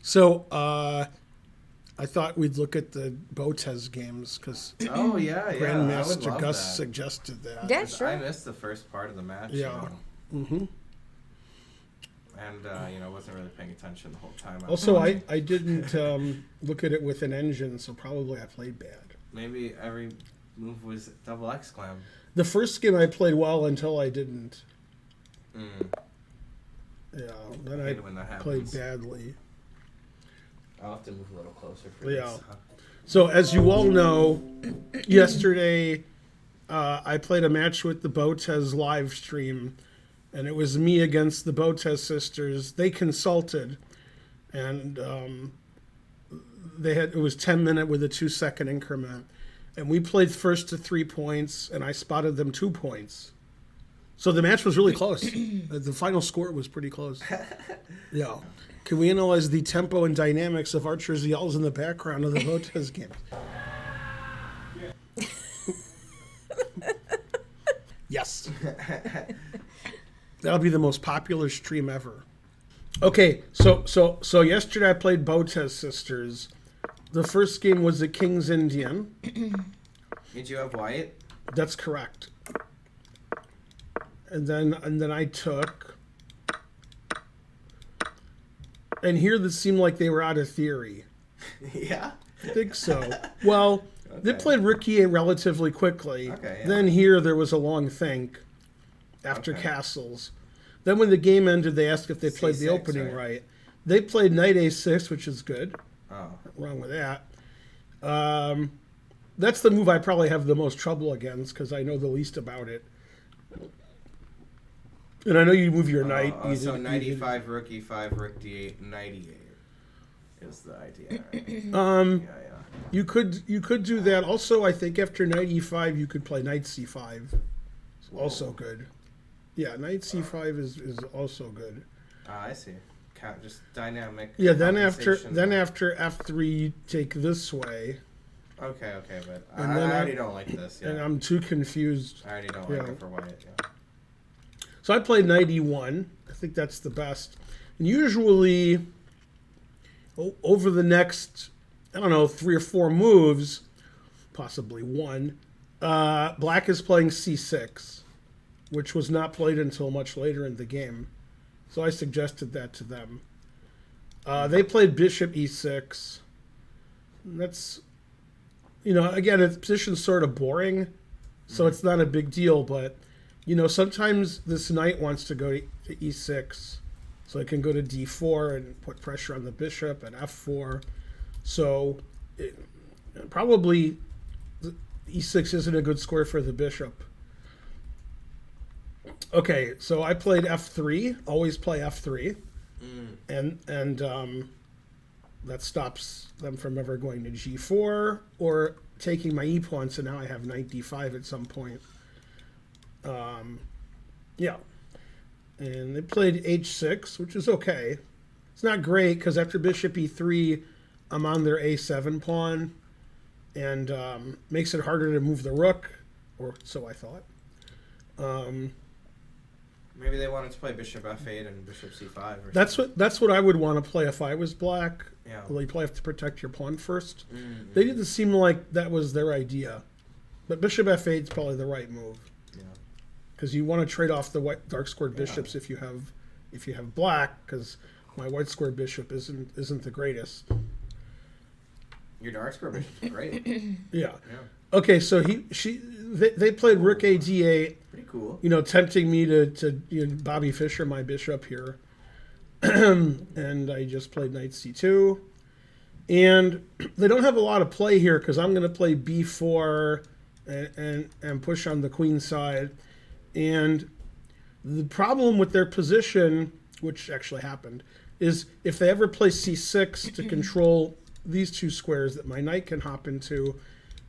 So I thought we'd look at the Botez games because Oh yeah, yeah. I would Grandmaster love Gus that. suggested that. Yeah, 'Cause sure. I missed the first part of the match. Yeah. Mm-hmm. And wasn't really paying attention the whole time. Also, I didn't look at it with an engine, so probably I played bad. Maybe every move was double exclam. The first game I played well until I didn't. Mm. Yeah, then I I hate it when that played happens. badly. I'll have to move a little closer for Yeah. this. So as you all know, yesterday I played a match with the Botez live stream, and it was me against the Botez sisters. They consulted, and it was 10-minute with a 2-second increment, and we played first to 3 points, and I spotted them 2 points. So the match was really close. The final score was pretty close. Yeah. Can we analyze the tempo and dynamics of Archer's yells in the background of the Botez game? Yes. That'll be the most popular stream ever. Okay, so yesterday I played Botez Sisters. The first game was the King's Indian. Did you have white? That's correct. And then I took. And here this seemed like they were out of theory. Yeah. I think so. Well, they Okay. played Rook E8 relatively quickly. Okay, yeah. Then here there was a long think after Okay. castles. Then when the game ended, they asked if they played the C6, opening right? right. They played Knight A6, which is good. Oh. Nothing wrong with that. That's the move I probably have the most trouble against because I know the least about it. And I know you move your knight. So knight e5, rook e5, rook d8, knight e8 is the idea. Right? Yeah. You could do that. Also, I think after knight e5, you could play knight c5. It's also good. Yeah, knight c5 is also good. I see. Just dynamic. Yeah, then after compensation. f3, you take this way, Okay, but And I then already don't like this. and Yeah. I'm too confused. I already don't yeah. like it for white. Yeah. So I played knight e1. I think that's the best. And usually, over the next, I don't know, 3 or 4 moves, possibly one, black is playing c6, which was not played until much later in the game. So I suggested that to them. They played bishop e6. That's, again, its position's sort of boring, so it's not a big deal, but sometimes this knight wants to go to e6, so it can go to d4 and put pressure on the bishop, and f4. So probably e6 isn't a good square for the bishop. Okay, so I played f3. Always play f3, and that stops them from ever going to g4 or taking my e pawn. So now I have knight d5 at some point. Yeah. And they played h6, which is okay. It's not great because after bishop e3, I'm on their a7 pawn, and makes it harder to move the rook, or so I thought. Maybe they wanted to play bishop f8 and bishop c5. Or That's what I would want to play if I was black. Yeah. Well, you probably have to protect your pawn first. Mm-hmm. They didn't seem like that was their idea, but bishop f8 is probably the right move. Yeah. Because you want to trade off the white dark squared bishops if you have black, because my white squared bishop isn't the greatest. Your dark square bishop's great. Yeah. Yeah. Okay, so they played rook a d8, Pretty cool. tempting me to Bobby Fischer my bishop here, and I just played knight c2, and they don't have a lot of play here because I'm going to play b4 and push on the queen side. And the problem with their position, which actually happened, is if they ever play c6 to control these 2 squares that my knight can hop into,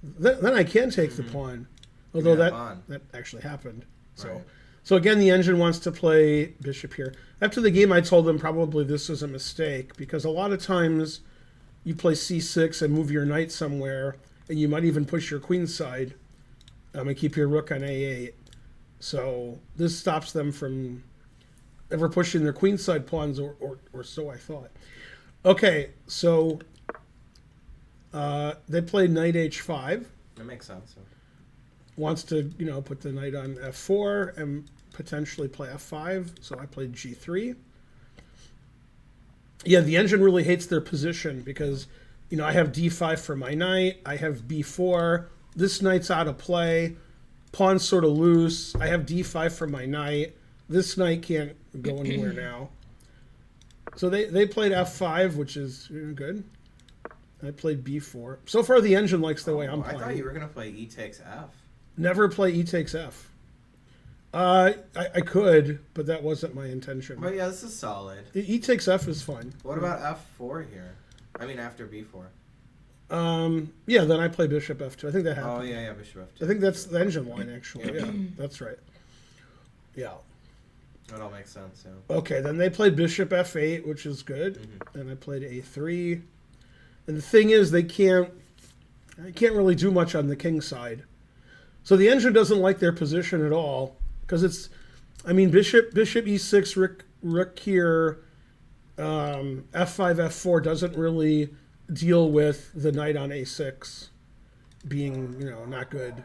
then I can take the pawn. Although that actually happened. Right. So again, the engine wants to play bishop here. After the game, I told them probably this was a mistake because a lot of times you play c6 and move your knight somewhere, and you might even push your queen side and keep your rook on a8. So this stops them from ever pushing their queenside pawns, or so I thought. Okay, so they played knight h5. That makes sense. Wants to, put the knight on f4 and potentially play f5. So I played g3. Yeah, the engine really hates their position because, I have d5 for my knight. I have b4. This knight's out of play. Pawn's sort of loose. I have d5 for my knight. This knight can't go anywhere now. So they played f5, which is good. I played b4. So far, the engine likes the way I'm playing. I thought you were going to play e takes f. Never play e takes f. I could, but that wasn't my intention. But yeah, this is solid. E takes f is fine. What about f4 here? I mean, after b4. Yeah, then I play bishop f2. I think that happened. Oh, yeah, bishop f2. I think that's the engine line, actually. Yeah, that's right. Yeah. That all makes sense, yeah. Okay, then they played bishop f8, which is good. And I played a3. And the thing is, I can't really do much on the king side. So the engine doesn't like their position at all. Because it's, bishop e6, rook here, f5, f4 doesn't really deal with the knight on a6 being, not good.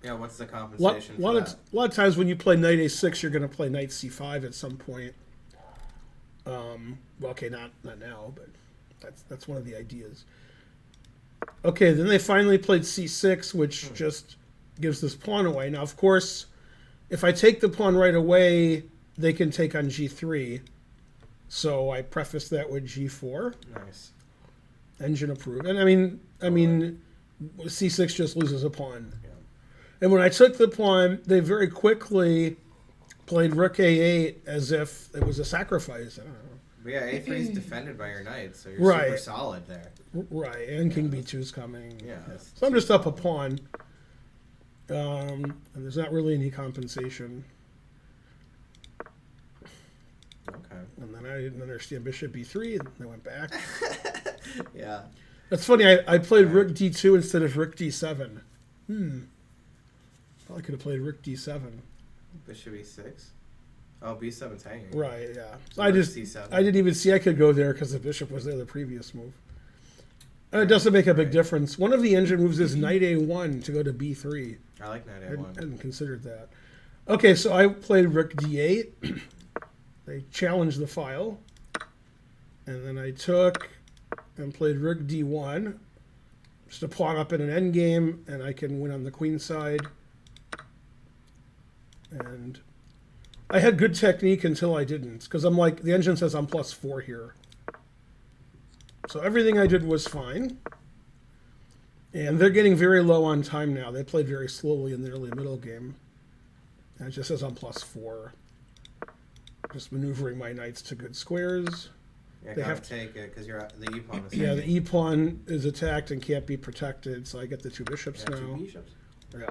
Yeah, what's the compensation for that? A lot of times when you play knight a6, you're going to play knight c5 at some point. Well, okay, not now, but that's one of the ideas. Okay, then they finally played c6, which just gives this pawn away. Now, of course, if I take the pawn right away, they can take on g3. So I preface that with g4. Nice. Engine approved. And c6 just loses a pawn. Yeah. And when I took the pawn, they very quickly played rook a8 as if it was a sacrifice. I don't know. But yeah, a3 is defended by your knight, so you're super solid there. Right, and king b2 is coming. Yeah. So I'm just up a pawn. And there's not really any compensation. Okay. And then I didn't understand bishop b3, and I went back. Yeah. That's funny. I played rook d2 instead of rook d7. Probably could have played rook d7. Bishop e6. Oh, b7's hanging. Right. Yeah. So I c7. didn't even see I could go there because the bishop was there the previous move. And it doesn't make a big difference. One of the engine moves is knight a1 to go to b3. I like knight a1. I hadn't considered that. Okay, so I played rook d8. They challenged the file. And then I took and played rook d1. Just a pawn up in an endgame, and I can win on the queen side. And I had good technique until I didn't, because I'm like, the engine says I'm +4 here. So everything I did was fine. And they're getting very low on time now. They played very slowly in the early middle game. And it just says I'm +4. Just maneuvering my knights to good squares. Yeah, they have to take it because the e-pawn is the e-pawn is attacked and can't be protected, so I get the two bishops now. Two bishops. Yeah.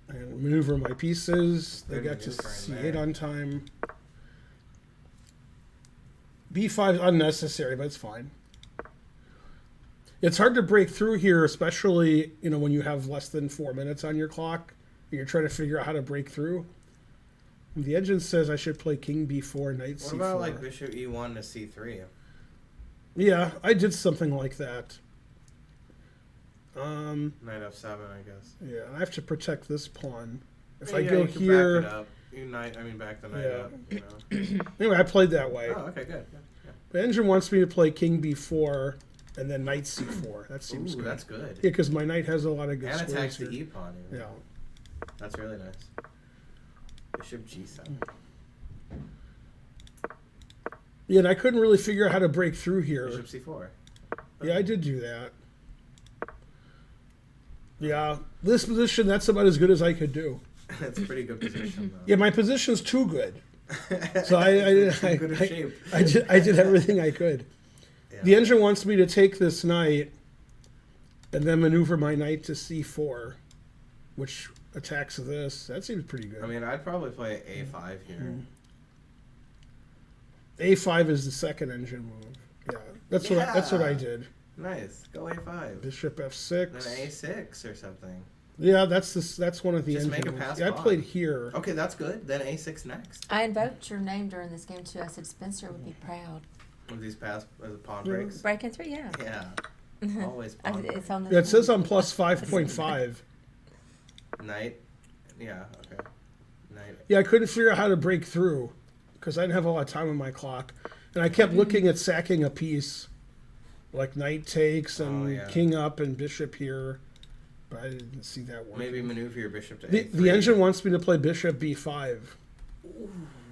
And maneuver my pieces. They got to c8 on time. b5 is unnecessary, but it's fine. It's hard to break through here, especially when you have less than 4 minutes on your clock and you're trying to figure out how to break through. And the engine says I should play king b4, knight c4. What about like bishop e1 to c3? Yeah, I did something like that. Knight f7, I guess. Yeah, I have to protect this pawn. If I you go can here, back it up. Back the knight up. Anyway, I played that way. Oh, okay, good. Yeah. The engine wants me to play king b4 and then knight c4. That seems good. That's good. Yeah, because my knight has a lot of good squares attacks here. the e-pawn. Yeah. That's really nice. Bishop g7. Yeah, and I couldn't really figure out how to break through here. Bishop c4. Yeah, I did do that. Yeah, this position, that's about as good as I could do. That's a pretty good position, though. Yeah, my position's too good. So I did everything I could. Yeah. The engine wants me to take this knight and then maneuver my knight to c4, which attacks this. That seems pretty good. I'd probably play a5 here. A5 is the second engine move. Yeah, that's what I did. Nice. Go a5. Bishop f6. Then a6 or something. Yeah, that's one of the Just make engine a ones. pass Yeah, I pawn. played here. Okay, that's good. Then A6 next. I invoked your name during this game too. I said Spencer would be proud. With these pawn breaks. Breaking through, yeah. Yeah. Always pawn. It's on the. Yeah, it says I'm plus 5.5. Knight. Yeah. Okay. Knight. Yeah, I couldn't figure out how to break through because I didn't have a lot of time on my clock, and I kept looking at sacking a piece, like knight takes and king up and bishop here, but I didn't see that one. Maybe maneuver your bishop to The A3. engine wants me to play bishop b5,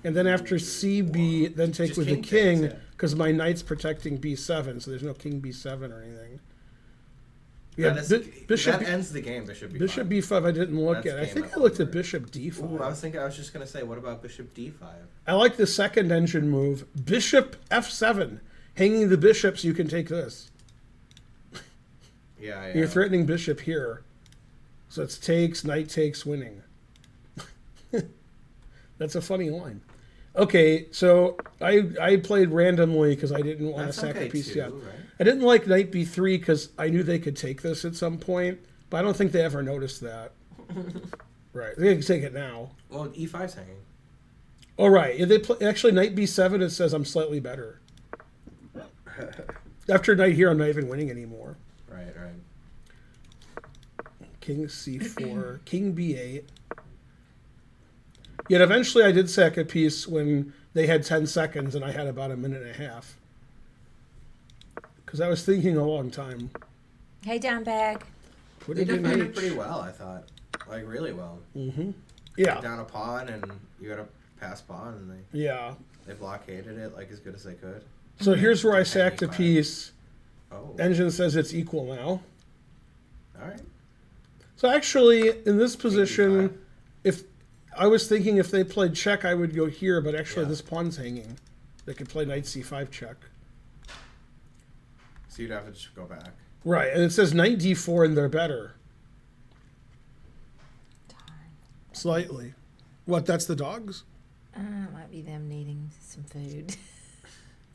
and then after cb, then take Just with the king takes, king yeah. because my knight's protecting b7, so there's no king b7 or anything. Yeah, Yeah, bishop that ends the game. Bishop B5. bishop b5 I didn't look That's at. I game think I looked at over. bishop d5. Ooh, I was just gonna say, what about bishop D5? I like the second engine move. Bishop f7. Hanging the bishop so you can take this. Yeah. You're threatening bishop here. So it's takes, knight takes, winning. That's a funny line. Okay, so I played randomly because I didn't want to That's sack okay a piece too, yet. right? I didn't like knight b3 because I knew they could take this at some point, but I don't think they ever noticed that. Right, they can take it now. Well, E5's hanging. Oh, right. Yeah, actually, knight b7, it says I'm slightly better. After knight here, I'm not even winning anymore. Right. King c4, king b8. Yet eventually I did sack a piece when they had 10 seconds and I had about a minute and a half. Because I was thinking a long time. Hey, down bag. Put They it in defended H. pretty well, I thought. Like, really well. Yeah, Down a pawn, and you got to pass pawn, and yeah. they blockaded it like as good as they could. So here's where I Defend sacked a E5. piece. Oh, Engine says it's equal now. all right. So actually, in this position, E5. if I was thinking if they played check, I would go here, but actually Yeah. this pawn's hanging. They could play knight c5 check. So you'd have to just go back. Right, and it says knight d4 and they're better. Slightly. What, that's the dogs? It might be them needing some food.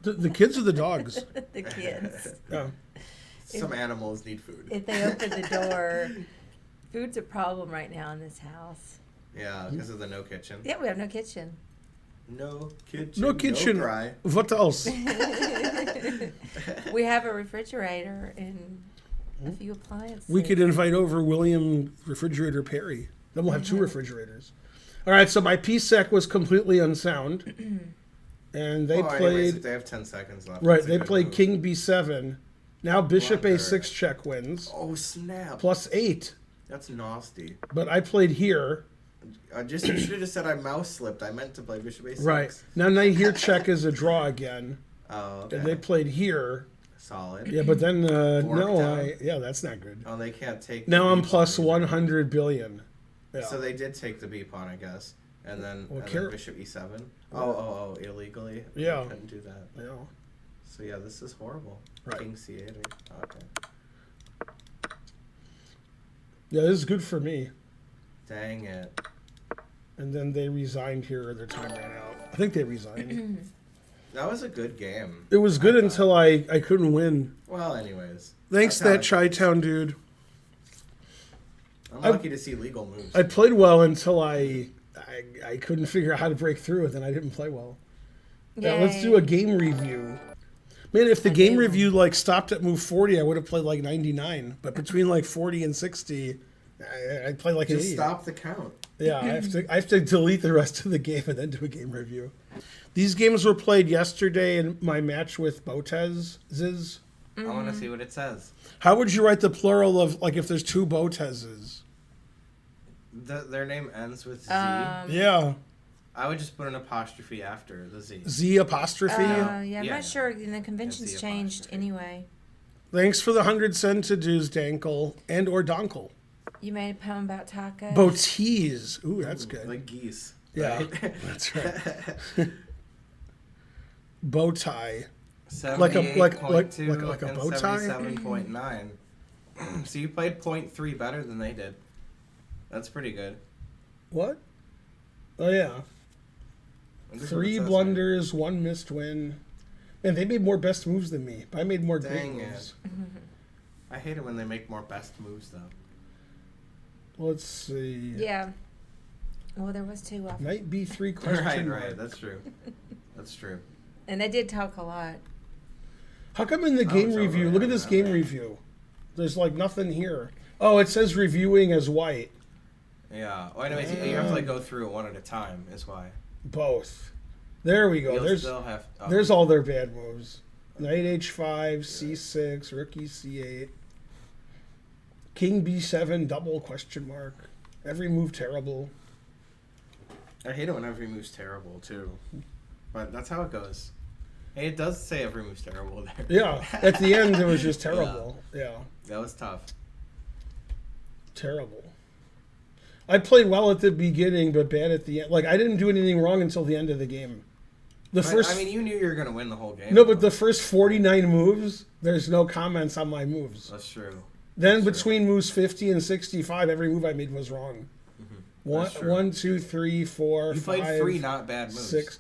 The kids or the dogs? The kids. Oh. Some animals need food. If they open the door, food's a problem right now in this house. Yeah, because of the no kitchen. Yeah, we have no kitchen. No kitchen. No kitchen. No cry. What else? We have a refrigerator and a few appliances. We could invite over William Refrigerator Perry. Then we'll have two refrigerators. All right, so my piece sack was completely unsound. And they Well, played... anyways, if they have 10 seconds left. Right, it's a they good played move. king b7. Now bishop Blunder. a6 check wins. Oh, snap. Plus 8. That's nasty. But I played here. You should have just said I mouse slipped. I meant to play bishop a6. Right. Now knight here check is a draw again. Oh, okay. And they played here. Solid. Yeah, but then, no, down. yeah, that's not good. Oh, they can't take. Now the I'm B plus pawn. 100 billion. Yeah. So they did take the B pawn, I guess, and then, Well, then bishop E7. Oh, illegally. Yeah. They couldn't do that. Yeah. So yeah, this is horrible. Right. King C8. Okay. Yeah, this is good for me. Dang it. And then they resigned here, or their time ran out. I think they resigned. That was a good game. It was good thought. until I couldn't win. Well, anyways. Thanks, That's how that Chi-Town dude. I'm lucky to see legal moves. I played well until I couldn't figure out how to break through it, and I didn't play well. Yeah, let's do a game review. Man, if the game review like stopped at move 40, I would have played like 99. But between like 40 and 60, I played like an Just idiot. stop the count. Yeah, I have to delete the rest of the game and then do a game review. These games were played yesterday in my match with Botez. I want to see what it says. How would you write the plural of, like, if there's two Botezes? Their name ends with Z. Yeah. I would just put an apostrophe after the Z. Z apostrophe. Yeah, I'm Yeah. not sure. The convention's the changed apostrophe. anyway. Thanks for the 100 cent to do's, Dankle, and or Donkle. You made a poem about tacos. Botez. Ooh, that's good. Like geese. Yeah, right? that's right. Bow tie. Like a like a and bow tie? 77.9. So you played 0.3 better than they did. That's pretty good. What? Oh, yeah. This is what it 3 says here. blunders, 1 missed win. Man, they made more best moves than me, but I made more great Dang it. moves. I hate it when they make more best moves, though. Let's see. Yeah. Well, there was 2 of them. Knight B3 question mark. Right. That's true. That's true. And they did talk a lot. How come in the game it's review? over. Look at this game review. There's like nothing here. Oh, it says reviewing as white. Yeah. Well, anyways, you have to like go through it one at a time. Is why. Both. There we go. You'll still have. Oh. There's all their bad moves. Knight H5, C6, Rook C8, King B7, double question mark. Every move terrible. I hate it when every move's terrible too, but that's how it goes. Hey, it does say every move's terrible there. Yeah, at the end it was just terrible. Yeah. That was tough. Terrible. I played well at the beginning, but bad at the end. Like, I didn't do anything wrong until the end of the game. I mean, you knew you were going to win the whole game. No, but the first 49 moves, there's no comments on my moves. That's true. Then between moves 50 and 65, every move I made was wrong. Mm-hmm. 1, 2, 3, 4, You 5, played 3 not bad moves. 6.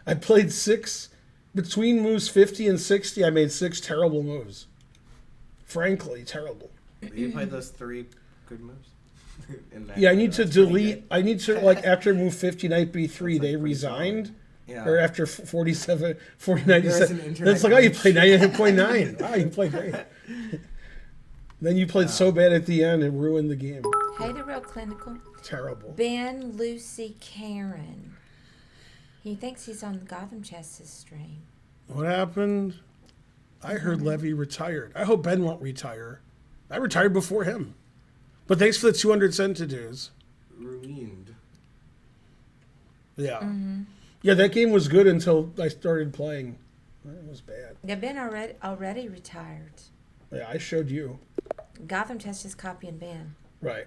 I played 6. Between moves 50 and 60, I made 6 terrible moves. Frankly, terrible. You played those 3 good moves? Yeah, I need to delete. I need to, like, after move 50, Knight B3, they resigned. Yeah. Or after 47, 47. an internet It's like, oh, you glitch. played 99.9. Wow, you played great. Then you played so bad at the end, it ruined the game. Hey, the real clinical. Terrible. Ben Lucy Karen. He thinks he's on the Gotham Chess's stream. What happened? I heard Levy retired. I hope Ben won't retire. I retired before him. But thanks for the 200 centidues. Ruined. Yeah. Yeah, that game was good until I started playing. It was bad. Yeah, Ben already retired. Yeah, I showed you. Gotham Chess just copying Ben. Right.